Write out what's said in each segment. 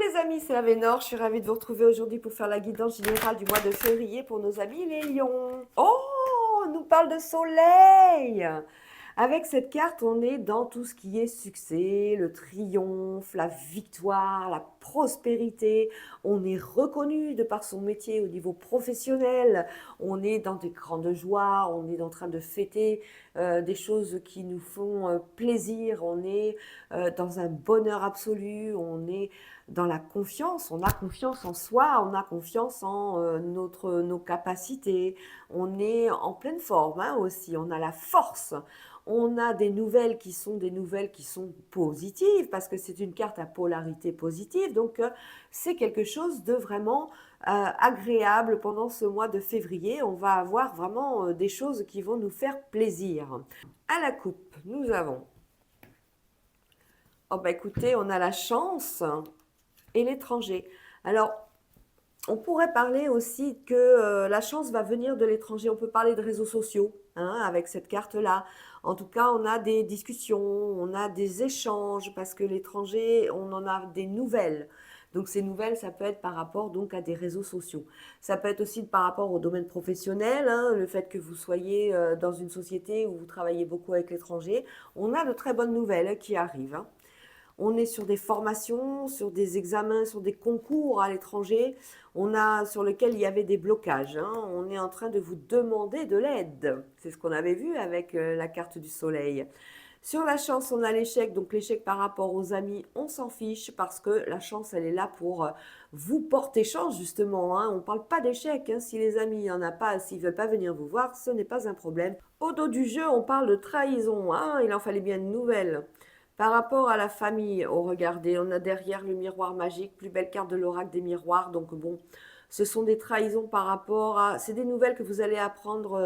Les amis, c'est la Vénor, je suis ravie de vous retrouver aujourd'hui pour faire la guidance générale du mois de février pour nos amis les lions. Oh, on nous parle de soleil. Avec cette carte, on est dans tout ce qui est succès, le triomphe, la victoire, la prospérité. On est reconnu de par son métier au niveau professionnel. On est dans des grandes joies, on est en train de fêter des choses qui nous font plaisir. On est dans un bonheur absolu, on est dans la confiance, on a confiance en soi, on a confiance en nos capacités, on est en pleine forme hein, aussi, on a la force, on a des nouvelles qui sont positives parce que c'est une carte à polarité positive, donc c'est quelque chose de vraiment agréable pendant ce mois de février. On va avoir vraiment des choses qui vont nous faire plaisir. À la coupe, nous avons, oh bah écoutez, on a la chance et l'étranger. Alors, on pourrait parler aussi que la chance va venir de l'étranger. On peut parler de réseaux sociaux hein, avec cette carte-là. En tout cas, on a des discussions, on a des échanges parce que l'étranger, on en a des nouvelles. Donc ces nouvelles, ça peut être par rapport donc à des réseaux sociaux. Ça peut être aussi par rapport au domaine professionnel, hein, le fait que vous soyez dans une société où vous travaillez beaucoup avec l'étranger. On a de très bonnes nouvelles qui arrivent. Hein. On est sur des formations, sur des examens, sur des concours à l'étranger. On a sur lequel il y avait des blocages. Hein. On est en train de vous demander de l'aide. C'est ce qu'on avait vu avec la carte du soleil. Sur la chance, on a l'échec. Donc l'échec par rapport aux amis, on s'en fiche parce que la chance, elle est là pour vous porter chance justement. Hein. On ne parle pas d'échec. Hein. Si les amis, il n'y en a pas, s'ils ne veulent pas venir vous voir, ce n'est pas un problème. Au dos du jeu, on parle de trahison. Hein. Il en fallait bien une nouvelle. Par rapport à la famille, oh regardez, on a derrière le miroir magique, plus belle carte de l'oracle des miroirs. Donc bon, ce sont des trahisons par rapport à... C'est des nouvelles que vous allez apprendre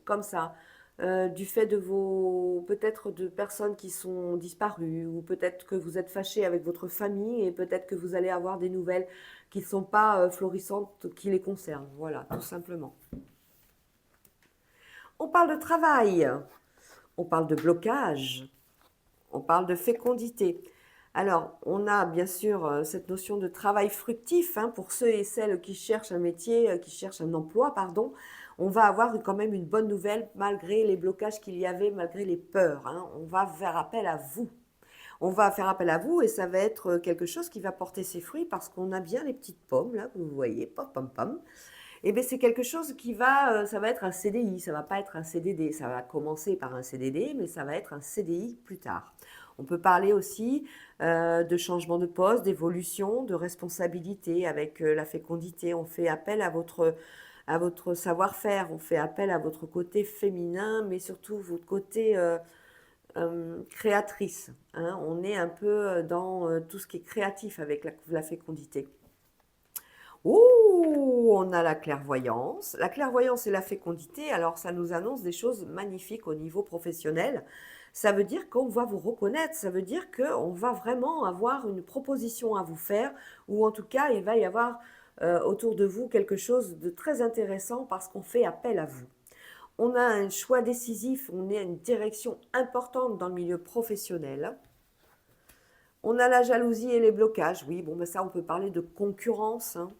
comme ça, du fait de vos... peut-être de personnes qui sont disparues, ou peut-être que vous êtes fâché avec votre famille, et peut-être que vous allez avoir des nouvelles qui ne sont pas florissantes, qui les concernent. Voilà, tout simplement. On parle de travail, on parle de blocage. On parle de fécondité. Alors, on a bien sûr cette notion de travail fructif hein, pour ceux et celles qui cherchent un métier, qui cherchent un emploi, pardon. On va avoir quand même une bonne nouvelle malgré les blocages qu'il y avait, malgré les peurs. Hein. On va faire appel à vous. On va faire appel à vous et ça va être quelque chose qui va porter ses fruits parce qu'on a bien les petites pommes là que vous voyez, pom pom pom. Et bien c'est quelque chose qui va, ça va être un CDI, ça va pas être un CDD. Ça va commencer par un CDD, mais ça va être un CDI plus tard. On peut parler aussi de changement de poste, d'évolution, de responsabilité avec la fécondité. On fait appel à votre savoir-faire, on fait appel à votre côté féminin, mais surtout votre côté créatrice. Hein. On est un peu dans tout ce qui est créatif avec la fécondité. Oh, on a la clairvoyance. La clairvoyance et la fécondité, alors ça nous annonce des choses magnifiques au niveau professionnel. Ça veut dire qu'on va vous reconnaître, ça veut dire qu'on va vraiment avoir une proposition à vous faire, ou en tout cas, il va y avoir autour de vous quelque chose de très intéressant parce qu'on fait appel à vous. On a un choix décisif, on est à une direction importante dans le milieu professionnel. On a la jalousie et les blocages. Oui, bon, ben ça, on peut parler de concurrence. Hein.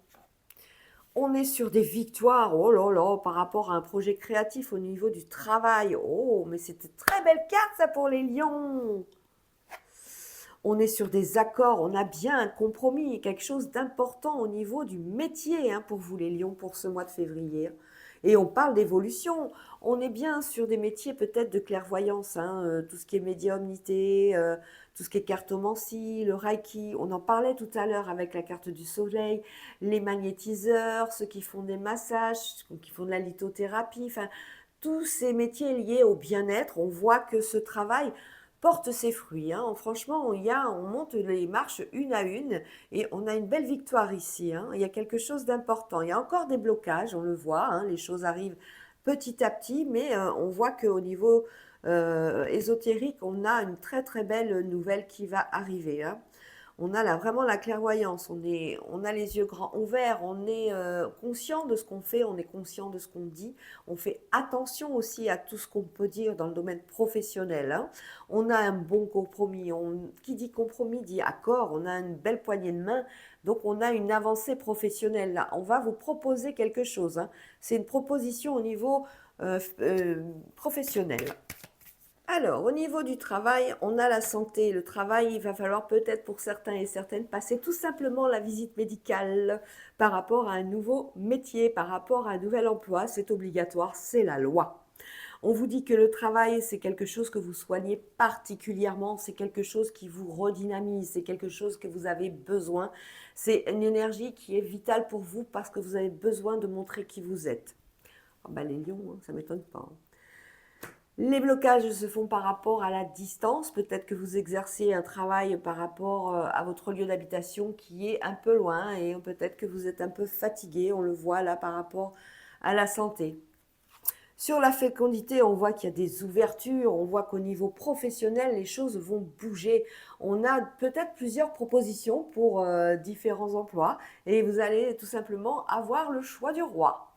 On est sur des victoires, oh là là, par rapport à un projet créatif au niveau du travail. Oh, mais c'est une très belle carte ça pour les lions. On est sur des accords, on a bien un compromis, quelque chose d'important au niveau du métier hein, pour vous les lions pour ce mois de février. Et on parle d'évolution. On est bien sur des métiers peut-être de clairvoyance, hein, tout ce qui est médiumnité, tout ce qui est cartomancie, le reiki. On en parlait tout à l'heure avec la carte du soleil, les magnétiseurs, ceux qui font des massages, qui font de la lithothérapie. Enfin, tous ces métiers liés au bien-être, on voit que ce travail porte ses fruits. Hein. Franchement, on monte les marches une à une et on a une belle victoire ici. Hein. Il y a quelque chose d'important. Il y a encore des blocages, on le voit. Hein. Les choses arrivent petit à petit, mais on voit qu'au niveau ésotérique, on a une très très belle nouvelle qui va arriver. Hein. On a là vraiment la clairvoyance, on a les yeux grands ouverts, on est conscient de ce qu'on fait, on est conscient de ce qu'on dit, on fait attention aussi à tout ce qu'on peut dire dans le domaine professionnel, hein. On a un bon compromis, qui dit compromis dit accord, on a une belle poignée de main, donc on a une avancée professionnelle là. On va vous proposer quelque chose, hein. C'est une proposition au niveau professionnel. Alors, au niveau du travail, on a la santé. Le travail, il va falloir peut-être pour certains et certaines passer tout simplement la visite médicale par rapport à un nouveau métier, par rapport à un nouvel emploi. C'est obligatoire, c'est la loi. On vous dit que le travail, c'est quelque chose que vous soignez particulièrement, c'est quelque chose qui vous redynamise, c'est quelque chose que vous avez besoin. C'est une énergie qui est vitale pour vous parce que vous avez besoin de montrer qui vous êtes. Ah ben les lions, hein, ça ne m'étonne pas, hein. Les blocages se font par rapport à la distance. Peut-être que vous exercez un travail par rapport à votre lieu d'habitation qui est un peu loin et peut-être que vous êtes un peu fatigué. On le voit là par rapport à la santé. Sur la fécondité, on voit qu'il y a des ouvertures, on voit qu'au niveau professionnel, les choses vont bouger. On a peut-être plusieurs propositions pour différents emplois et vous allez tout simplement avoir le choix du roi.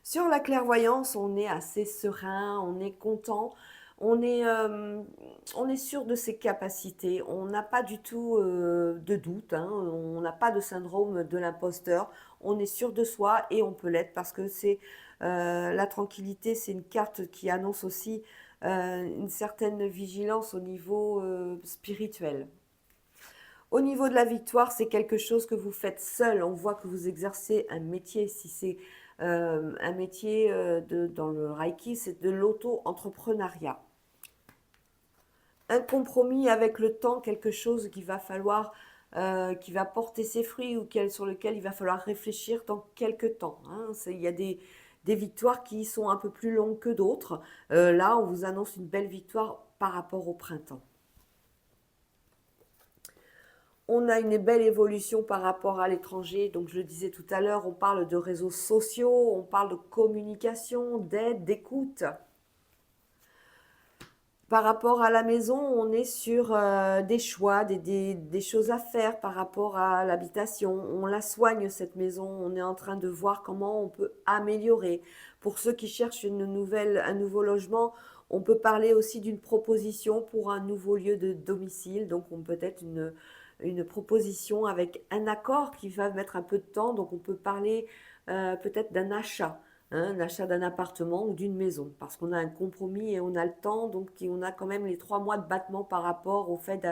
Sur la clairvoyance, on est assez serein, on est content, on est sûr de ses capacités, on n'a pas du tout de doute, hein, on n'a pas de syndrome de l'imposteur, on est sûr de soi et on peut l'être parce que c'est la tranquillité, c'est une carte qui annonce aussi une certaine vigilance au niveau spirituel. Au niveau de la victoire, c'est quelque chose que vous faites seul. On voit que vous exercez un métier. Si c'est un métier dans le Reiki, c'est de l'auto-entrepreneuriat. Un compromis avec le temps, quelque chose qui va falloir, qui va porter ses fruits ou sur lequel il va falloir réfléchir dans quelques temps, hein. Il y a des victoires qui sont un peu plus longues que d'autres. Là, on vous annonce une belle victoire par rapport au printemps. On a une belle évolution par rapport à l'étranger. Donc, je le disais tout à l'heure, on parle de réseaux sociaux, on parle de communication, d'aide, d'écoute. Par rapport à la maison, on est sur des choix, des choses à faire par rapport à l'habitation. On la soigne, cette maison. On est en train de voir comment on peut améliorer. Pour ceux qui cherchent un nouveau logement, on peut parler aussi d'une proposition pour un nouveau lieu de domicile. Donc, on peut être une proposition avec un accord qui va mettre un peu de temps. Donc, on peut parler peut-être d'un achat, hein, l'achat d'un appartement ou d'une maison, parce qu'on a un compromis et on a le temps, donc on a quand même les 3 mois de battement par rapport au fait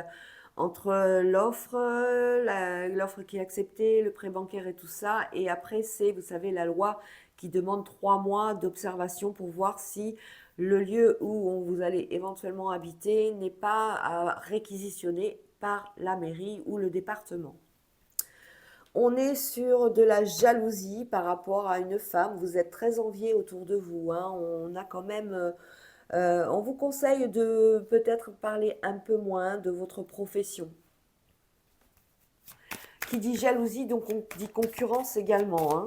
entre l'offre qui est acceptée, le prêt bancaire et tout ça, et après c'est, vous savez, la loi qui demande 3 mois d'observation pour voir si le lieu où vous allez éventuellement habiter n'est pas à réquisitionner par la mairie ou le département. On est sur de la jalousie par rapport à une femme. Vous êtes très envié autour de vous, hein. On a quand même, on vous conseille de peut-être parler un peu moins de votre profession. Qui dit jalousie, donc on dit concurrence également, hein.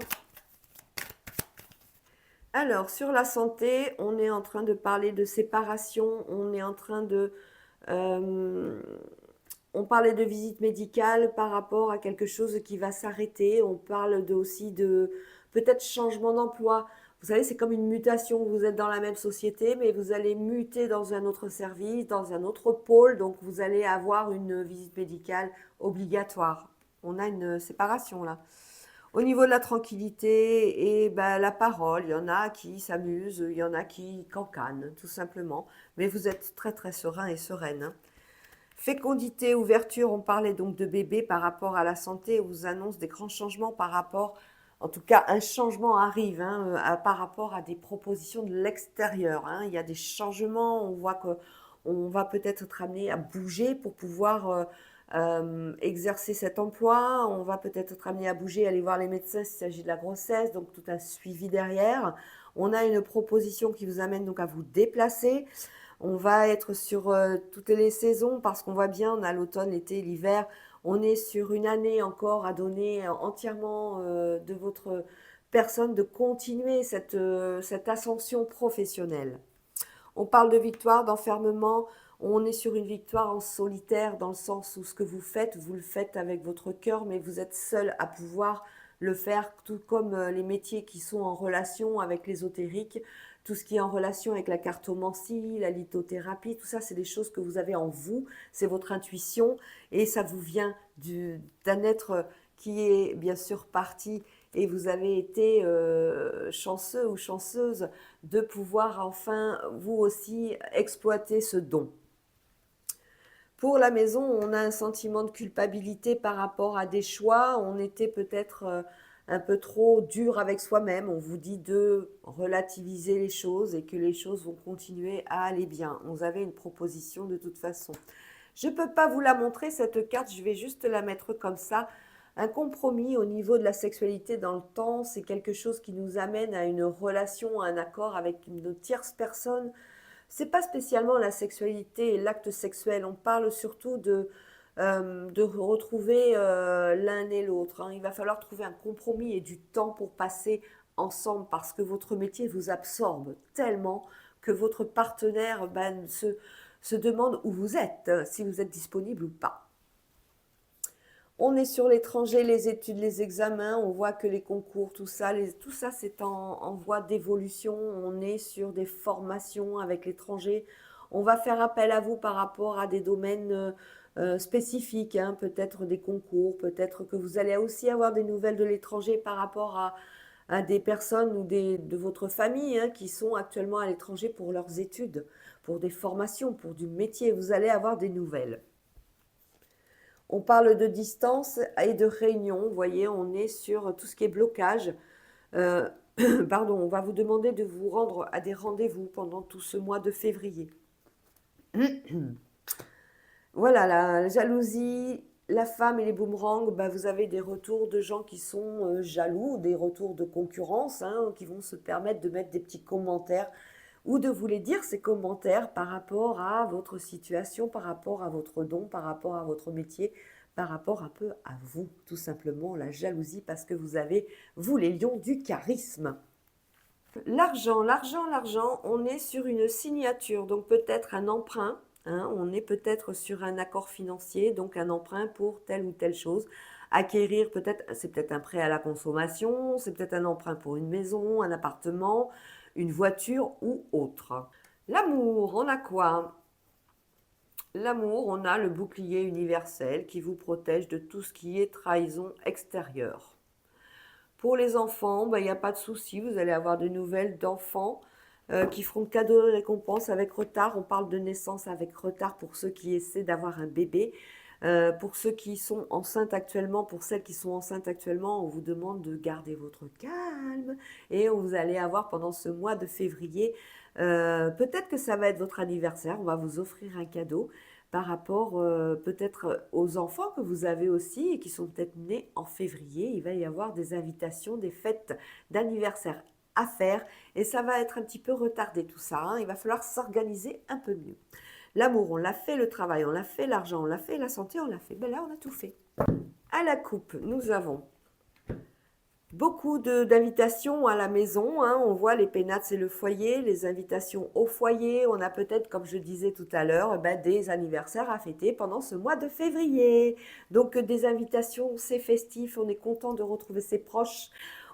Alors, sur la santé, on est en train de parler de séparation, on est en train de... euh, on parlait de visite médicale par rapport à quelque chose qui va s'arrêter. On parle aussi de peut-être changement d'emploi. Vous savez, c'est comme une mutation. Vous êtes dans la même société, mais vous allez muter dans un autre service, dans un autre pôle. Donc, vous allez avoir une visite médicale obligatoire. On a une séparation là. Au niveau de la tranquillité et ben, la parole, il y en a qui s'amusent, il y en a qui cancanent, tout simplement. Mais vous êtes très très serein et sereine, hein. Fécondité, ouverture, on parlait donc de bébé par rapport à la santé, on vous annonce des grands changements par rapport, en tout cas un changement arrive, hein, par rapport à des propositions de l'extérieur, hein. Il y a des changements, on voit qu'on va peut-être être amené à bouger pour pouvoir exercer cet emploi, on va peut-être être amené à bouger, aller voir les médecins s'il s'agit de la grossesse, donc tout un suivi derrière. On a une proposition qui vous amène donc à vous déplacer. On va être sur toutes les saisons parce qu'on voit bien, on a l'automne, l'été, l'hiver. On est sur une année encore à donner entièrement de votre personne de continuer cette ascension professionnelle. On parle de victoire, d'enfermement, On est sur une victoire en solitaire dans le sens où ce que vous le faites avec votre cœur, mais vous êtes seul à pouvoir le faire, tout comme les métiers qui sont en relation avec l'ésotérique, tout ce qui est en relation avec la cartomancie, la lithothérapie, tout ça, c'est des choses que vous avez en vous, c'est votre intuition et ça vous vient d'un être qui est bien sûr parti et vous avez été chanceux ou chanceuse de pouvoir enfin vous aussi exploiter ce don. Pour la maison, on a un sentiment de culpabilité par rapport à des choix. On était peut-être un peu trop dur avec soi-même. On vous dit de relativiser les choses et que les choses vont continuer à aller bien. Vous avez une proposition de toute façon. Je ne peux pas vous la montrer, cette carte. Je vais juste la mettre comme ça. Un compromis au niveau de la sexualité dans le temps, c'est quelque chose qui nous amène à une relation, à un accord avec une tierce personne. C'est pas spécialement la sexualité et l'acte sexuel. On parle surtout de retrouver l'un et l'autre, hein. Il va falloir trouver un compromis et du temps pour passer ensemble parce que votre métier vous absorbe tellement que votre partenaire se demande où vous êtes, si vous êtes disponible ou pas. On est sur l'étranger, les études, les examens, on voit que les concours, tout ça c'est en voie d'évolution. On est sur des formations avec l'étranger. On va faire appel à vous par rapport à des domaines spécifiques, hein, peut-être des concours, peut-être que vous allez aussi avoir des nouvelles de l'étranger par rapport à des personnes ou de votre famille, hein, qui sont actuellement à l'étranger pour leurs études, pour des formations, pour du métier. Vous allez avoir des nouvelles. On parle de distance et de réunion. Vous voyez, on est sur tout ce qui est blocage. Euh, Pardon, on va vous demander de vous rendre à des rendez-vous pendant tout ce mois de février. Voilà, la jalousie, la femme et les boomerangs, bah, vous avez des retours de gens qui sont jaloux, des retours de concurrence, hein, qui vont se permettre de mettre des petits commentaires ou de vous les dire, ces commentaires, par rapport à votre situation, par rapport à votre don, par rapport à votre métier, par rapport un peu à vous, tout simplement, la jalousie, parce que vous avez, vous les lions, du charisme. L'argent, on est sur une signature, donc peut-être un emprunt, hein, on est peut-être sur un accord financier, donc un emprunt pour telle ou telle chose. Acquérir, peut-être, c'est peut-être un prêt à la consommation, c'est peut-être un emprunt pour une maison, un appartement, une voiture ou autre. L'amour, on a quoi? L'amour, on a le bouclier universel qui vous protège de tout ce qui est trahison extérieure. Pour les enfants, il n'y a pas de souci, vous allez avoir de nouvelles d'enfants qui feront cadeau de récompense avec retard. On parle de naissance avec retard pour ceux qui essaient d'avoir un bébé. Pour ceux qui sont enceintes actuellement, pour celles qui sont enceintes actuellement, on vous demande de garder votre calme et vous allez avoir pendant ce mois de février, peut-être que ça va être votre anniversaire, on va vous offrir un cadeau par rapport peut-être aux enfants que vous avez aussi et qui sont peut-être nés en février. Il va y avoir des invitations, des fêtes d'anniversaire à faire et ça va être un petit peu retardé tout ça, hein. Il va falloir s'organiser un peu mieux. L'amour, on l'a fait, le travail, on l'a fait, l'argent, on l'a fait, la santé, on l'a fait. Ben là, on a tout fait. À la coupe, nous avons beaucoup d'invitations à la maison, hein. On voit les pénates et le foyer, les invitations au foyer. On a peut-être, comme je disais tout à l'heure, des anniversaires à fêter pendant ce mois de février. Donc des invitations, c'est festif, on est content de retrouver ses proches.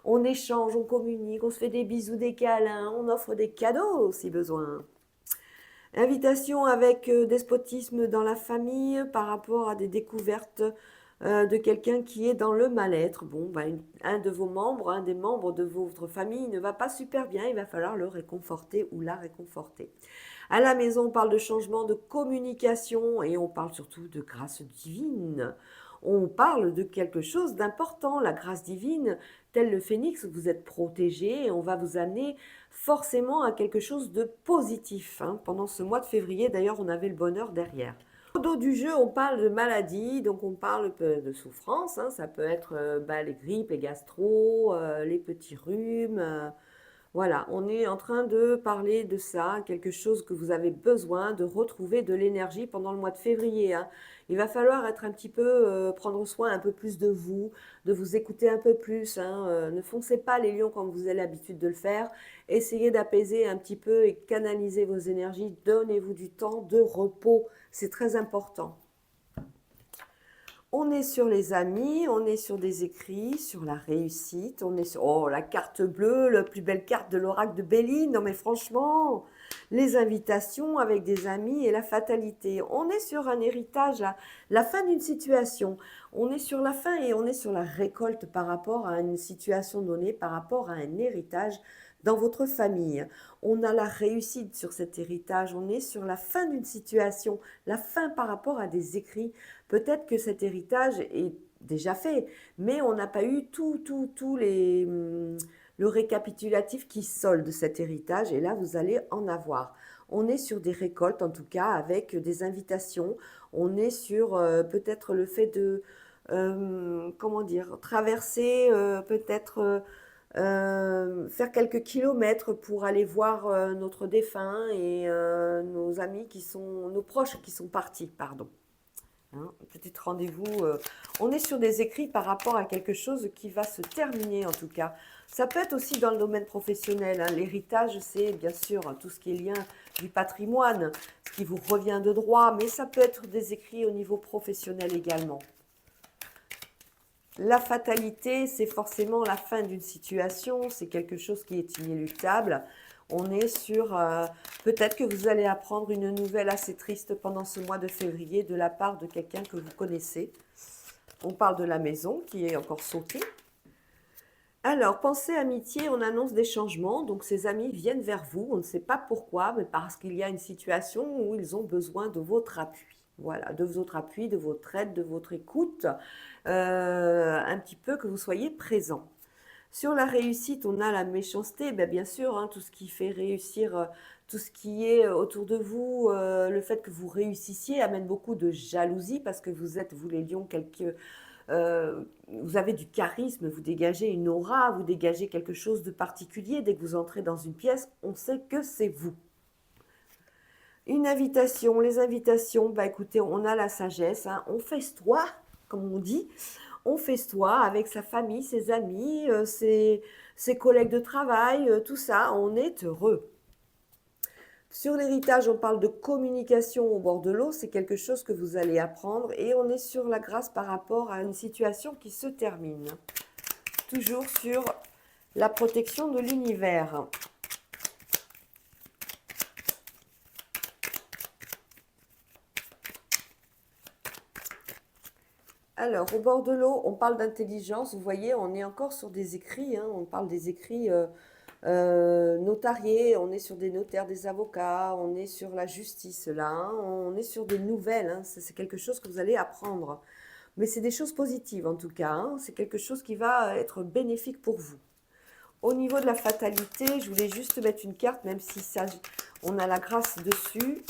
On échange, on communique, on se fait des bisous, des câlins, on offre des cadeaux si besoin. Invitation avec despotisme dans la famille par rapport à des découvertes de quelqu'un qui est dans le mal-être. Bon, un de vos membres, un des membres de votre famille ne va pas super bien, il va falloir le réconforter ou la réconforter. À la maison, on parle de changement de communication et on parle surtout de grâce divine. On parle de quelque chose d'important, la grâce divine, tel le phénix, vous êtes protégé et on va vous amener forcément à quelque chose de positif, hein. Pendant ce mois de février, d'ailleurs, on avait le bonheur derrière. Au dos du jeu, on parle de maladie, donc on parle de souffrance, hein. Ça peut être les grippes, les gastro, les petits rhumes. Voilà, on est en train de parler de ça, quelque chose que vous avez besoin de retrouver de l'énergie pendant le mois de février, hein. Il va falloir être un petit peu, prendre soin un peu plus de vous écouter un peu plus, hein. Ne foncez pas les lions comme vous avez l'habitude de le faire. Essayez d'apaiser un petit peu et canaliser vos énergies. Donnez-vous du temps de repos. C'est très important. On est sur les amis, on est sur des écrits, sur la réussite, on est sur oh, la carte bleue, la plus belle carte de l'oracle de Béline. Non mais franchement, les invitations avec des amis et la fatalité. On est sur un héritage, la fin d'une situation. On est sur la fin et on est sur la récolte par rapport à une situation donnée, par rapport à un héritage dans votre famille. On a la réussite sur cet héritage, on est sur la fin d'une situation, la fin par rapport à des écrits. Peut-être que cet héritage est déjà fait, mais on n'a pas eu tout le récapitulatif qui solde cet héritage, et là, vous allez en avoir. On est sur des récoltes, en tout cas, avec des invitations. On est sur peut-être le fait de, comment dire, traverser, peut-être faire quelques kilomètres pour aller voir notre défunt et nos amis qui sont, nos proches qui sont partis, pardon. Hein, petit rendez-vous. On est sur des écrits par rapport à quelque chose qui va se terminer en tout cas. Ça peut être aussi dans le domaine professionnel, hein. L'héritage, c'est bien sûr tout ce qui est lien du patrimoine, ce qui vous revient de droit, mais ça peut être des écrits au niveau professionnel également. La fatalité, c'est forcément la fin d'une situation, c'est quelque chose qui est inéluctable. On est sur, peut-être que vous allez apprendre une nouvelle assez triste pendant ce mois de février de la part de quelqu'un que vous connaissez. On parle de la maison qui est encore sautée. Alors, pensée amitié, on annonce des changements, donc ces amis viennent vers vous, on ne sait pas pourquoi, mais parce qu'il y a une situation où ils ont besoin de votre appui. Voilà, de votre appui, de votre aide, de votre écoute, un petit peu que vous soyez présent. Sur la réussite, on a la méchanceté, ben bien sûr, hein, tout ce qui fait réussir, tout ce qui est autour de vous, le fait que vous réussissiez amène beaucoup de jalousie parce que vous êtes, vous les lions, vous avez du charisme, vous dégagez une aura, vous dégagez quelque chose de particulier. Dès que vous entrez dans une pièce, on sait que c'est vous. Une invitation, les invitations, bah écoutez, on a la sagesse, hein, on festoie, comme on dit, on festoie avec sa famille, ses amis, ses collègues de travail, tout ça, on est heureux. Sur l'héritage, on parle de communication au bord de l'eau, c'est quelque chose que vous allez apprendre et on est sur la grâce par rapport à une situation qui se termine. Toujours sur la protection de l'univers. Alors, au bord de l'eau, on parle d'intelligence, vous voyez, on est encore sur des écrits, hein, on parle des écrits notariés, on est sur des notaires, des avocats, on est sur la justice là, hein, on est sur des nouvelles, hein, c'est quelque chose que vous allez apprendre. Mais c'est des choses positives en tout cas, hein, c'est quelque chose qui va être bénéfique pour vous. Au niveau de la fatalité, je voulais juste mettre une carte, même si ça, on a la grâce dessus.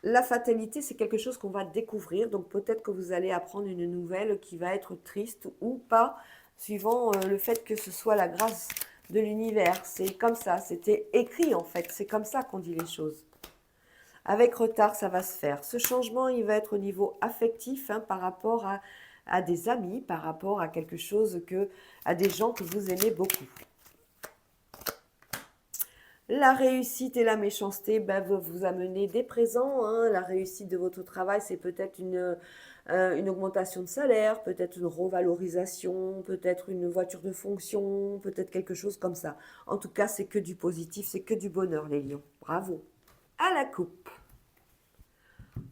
La fatalité, c'est quelque chose qu'on va découvrir, donc peut-être que vous allez apprendre une nouvelle qui va être triste ou pas, suivant le fait que ce soit la grâce de l'univers. C'est comme ça, c'était écrit en fait, c'est comme ça qu'on dit les choses. Avec retard, ça va se faire. Ce changement, il va être au niveau affectif, hein, par rapport à des amis, par rapport à quelque chose à des gens que vous aimez beaucoup. La réussite et la méchanceté vont vous amener des présents, hein. La réussite de votre travail, c'est peut-être une augmentation de salaire, peut-être une revalorisation, peut-être une voiture de fonction, peut-être quelque chose comme ça. En tout cas, c'est que du positif, c'est que du bonheur, les lions. Bravo. À la coupe.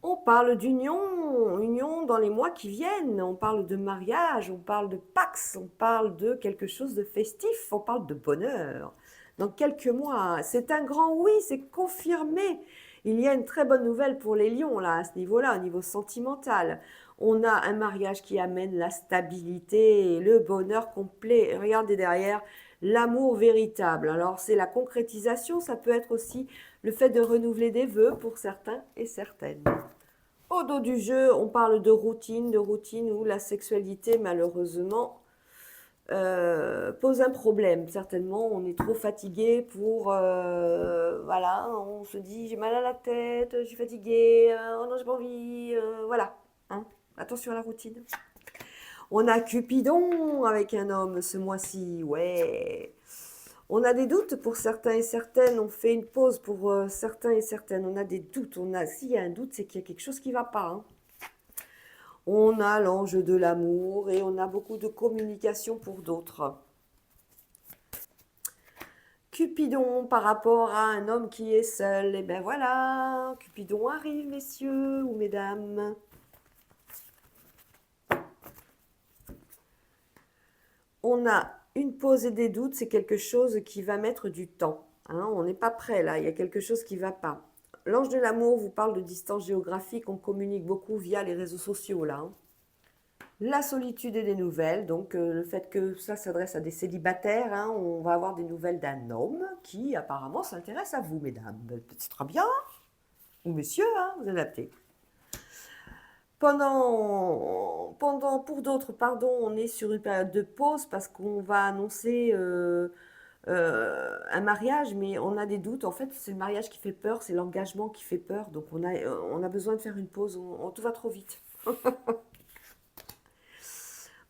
On parle d'union, union dans les mois qui viennent. On parle de mariage, on parle de Pax, on parle de quelque chose de festif, on parle de bonheur. Dans quelques mois, c'est un grand oui, c'est confirmé. Il y a une très bonne nouvelle pour les lions là, à ce niveau-là, au niveau sentimental. On a un mariage qui amène la stabilité et le bonheur complet. Regardez derrière, l'amour véritable. Alors c'est la concrétisation, ça peut être aussi le fait de renouveler des vœux pour certains et certaines. Au dos du jeu, on parle de routine où la sexualité, malheureusement, pose un problème. Certainement, on est trop fatigué pour... voilà, on se dit, j'ai mal à la tête, je suis fatiguée, oh non, j'ai pas envie, voilà. Hein. Attention à la routine. On a Cupidon avec un homme ce mois-ci, ouais. On a des doutes pour certains et certaines, on fait une pause pour certains et certaines, on a des doutes, s'il y a un doute, c'est qu'il y a quelque chose qui ne va pas. Hein. On a l'ange de l'amour et on a beaucoup de communication pour d'autres. Cupidon par rapport à un homme qui est seul, et ben voilà, Cupidon arrive, messieurs ou mesdames. On a une pause et des doutes, c'est quelque chose qui va mettre du temps. Hein, on n'est pas prêt là, il y a quelque chose qui ne va pas. L'ange de l'amour vous parle de distance géographique, on communique beaucoup via les réseaux sociaux là. Hein. La solitude et des nouvelles, donc le fait que ça s'adresse à des célibataires, hein, on va avoir des nouvelles d'un homme qui apparemment s'intéresse à vous, mesdames. C'est très bien, ou messieurs, hein, vous adaptez. Pour d'autres, pardon, on est sur une période de pause parce qu'on va annoncer un mariage, mais on a des doutes. En fait, c'est le mariage qui fait peur, c'est l'engagement qui fait peur. Donc, on a besoin de faire une pause. Tout va trop vite.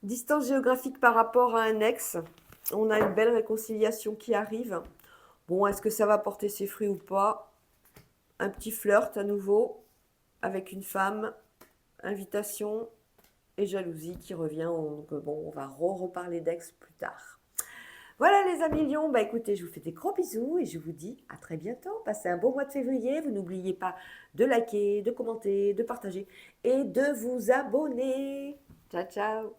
Distance géographique par rapport à un ex. On a une belle réconciliation qui arrive. Bon, est-ce que ça va porter ses fruits ou pas? Un petit flirt à nouveau avec une femme. Invitation et jalousie qui revient. Donc, bon, on va reparler d'ex plus tard. Voilà les amis lions, bah écoutez, je vous fais des gros bisous et je vous dis à très bientôt. Passez un bon mois de février. Vous n'oubliez pas de liker, de commenter, de partager et de vous abonner. Ciao, ciao.